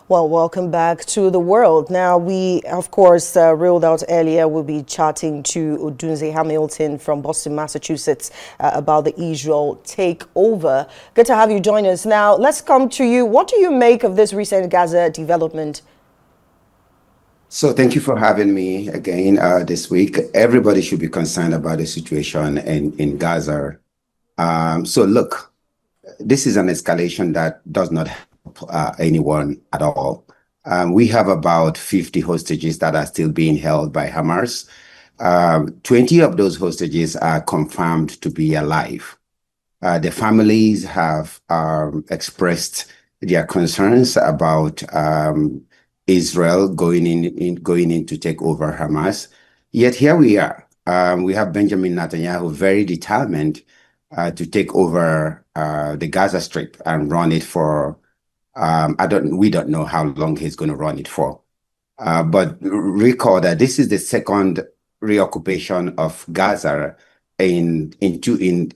Well, welcome back to the world. Now, we, of course, ruled out earlier, we'll be chatting to Odunze Hamilton from Boston, Massachusetts, about the Israel takeover. Good to have you join us. Now, let's come to you. What do you make of this recent Gaza development? So thank you for having me again this week. Everybody should be concerned about the situation in Gaza. So look, this is an escalation that does not help anyone at all. We have about 50 hostages that are still being held by Hamas. 20 of those hostages are confirmed to be alive. The families have expressed their concerns about Israel going in to take over Hamas. Yet here we are. We have Benjamin Netanyahu very determined to take over the Gaza Strip and run it for we don't know how long he's going to run it for. But recall that this is the second reoccupation of Gaza in 2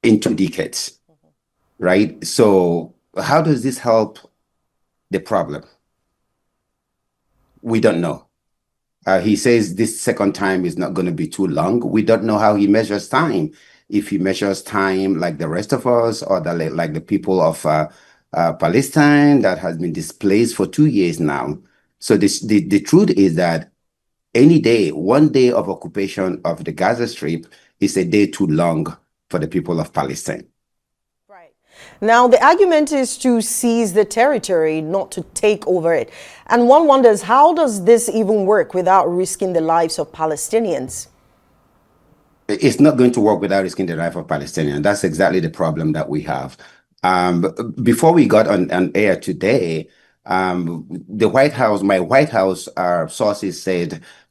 decades, right? So how does this help the problem? We don't know. He says this second time is not going to be too long. We don't know how he measures time. If he measures time like the rest of us, or like the people of Palestine that has been displaced for 2 years now. So the truth is that any day, 1 day of occupation of the Gaza Strip is a day too long for the people of Palestine. Right. Now, the argument is to seize the territory, not to take over it. And one wonders, how does this even work without risking the lives of Palestinians? It's not going to work without risking the life of Palestinians. That's exactly the problem that we have. Before we got on air today, the White House, my White House sources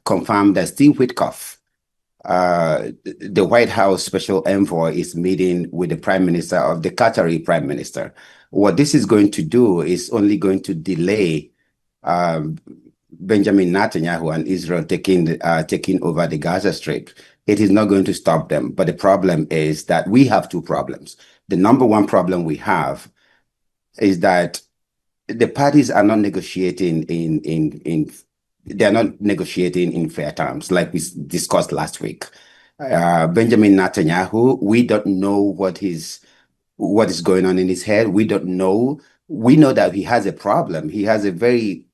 confirmed that Steve Witkoff, the White House special envoy, is meeting with the Prime Minister of the Qatari Prime Minister. What this is going to do is only going to delay Benjamin Netanyahu and Israel taking over the Gaza Strip. It is not going to stop them. But the problem is that we have 2 problems. The number one problem we have is that the parties are not negotiating they're not negotiating in fair terms, like we discussed last week. Benjamin Netanyahu, we don't know what is going on in his head. We don't know. We know that he has a problem. He has a very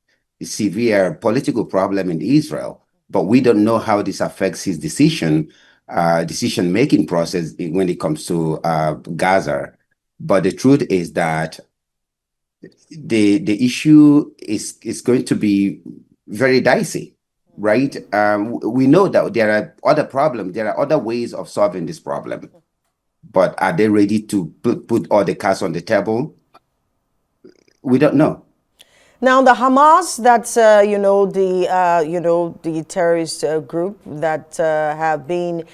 severe political problem in Israel, but we don't know how this affects his decision-making process when it comes to Gaza. But the truth is that the issue is going to be very dicey, right? We know that there are other problems, there are other ways of solving this problem, but are they ready to put all the cards on the table? We don't know. Now, the Hamas, that's the terrorist group that have been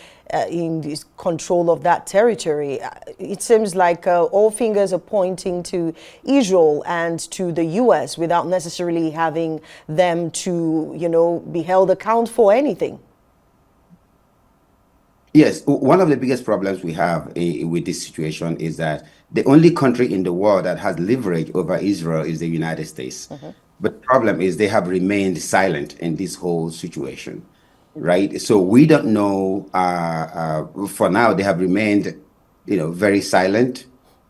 in this control of that territory. It seems like all fingers are pointing to Israel and to the U.S. without necessarily having them to, be held account for anything. Yes, one of the biggest problems we have with this situation is that the only country in the world that has leverage over Israel is the United States. But the problem is they have remained silent in this whole situation, right? So we don't know. For now, they have remained, very silent.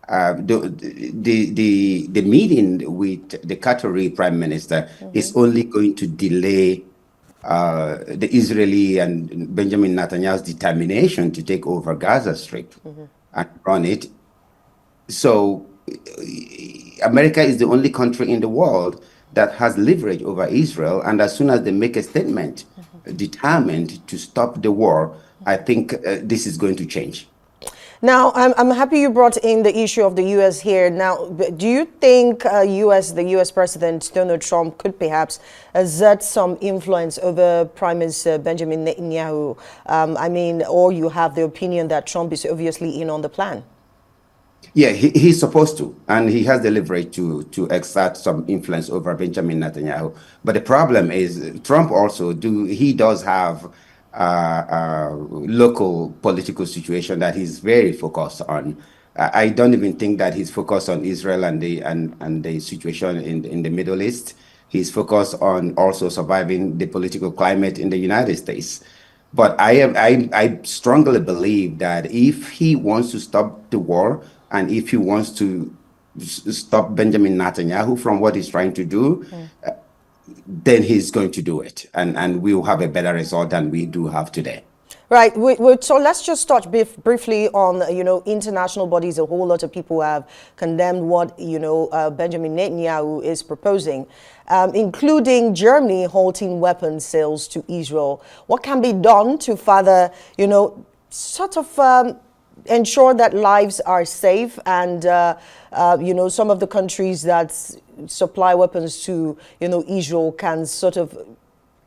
The meeting with the Qatari Prime Minister is only going to delay the Israeli and Benjamin Netanyahu's determination to take over Gaza Strip and run it. So America is the only country in the world that has leverage over Israel. And as soon as they make a statement determined to stop the war, I think this is going to change. Now, I'm happy you brought in the issue of the U.S. here. Now, do you think the U.S. President Donald Trump could perhaps exert some influence over Prime Minister Benjamin Netanyahu? Or you have the opinion that Trump is obviously in on the plan? Yeah, he's supposed to, and he has the leverage to exert some influence over Benjamin Netanyahu. But the problem is Trump does have local political situation that he's very focused on. I don't even think that he's focused on Israel and the situation in the Middle East. He's focused on also surviving the political climate in the United States. But I strongly believe that if he wants to stop the war and if he wants to stop Benjamin Netanyahu from what he's trying to do, then he's going to do it, and we will have a better result than we do have today. Right. So let's just touch briefly on, international bodies. A whole lot of people have condemned what, Benjamin Netanyahu is proposing, including Germany halting weapons sales to Israel. What can be done to further, sort of ensure that lives are safe and, some of the countries that supply weapons to, Israel can sort of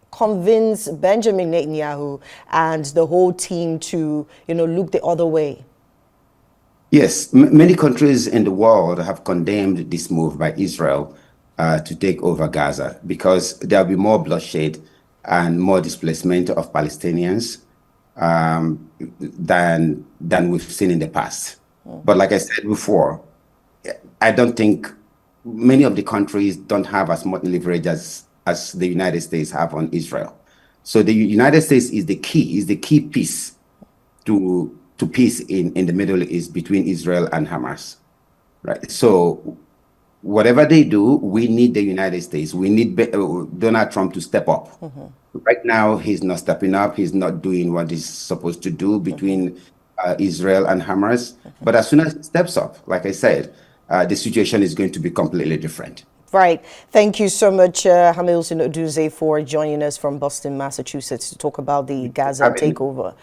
convince Benjamin Netanyahu and the whole team to, look the other way? Yes, many countries in the world have condemned this move by Israel to take over Gaza because there'll be more bloodshed and more displacement of Palestinians than we've seen in the past. But like I said before, I don't think many of the countries don't have as much leverage as the United States have on Israel. So the United States is the key piece to peace in the Middle East between Israel and Hamas, right? So whatever they do, we need the United States. We need Donald Trump to step up. Right now, he's not stepping up. He's not doing what he's supposed to do between Israel and Hamas. But as soon as he steps up, like I said, the situation is going to be completely different. Right. Thank you so much, Hamilton Odunze, for joining us from Boston, Massachusetts, to talk about the Gaza takeover.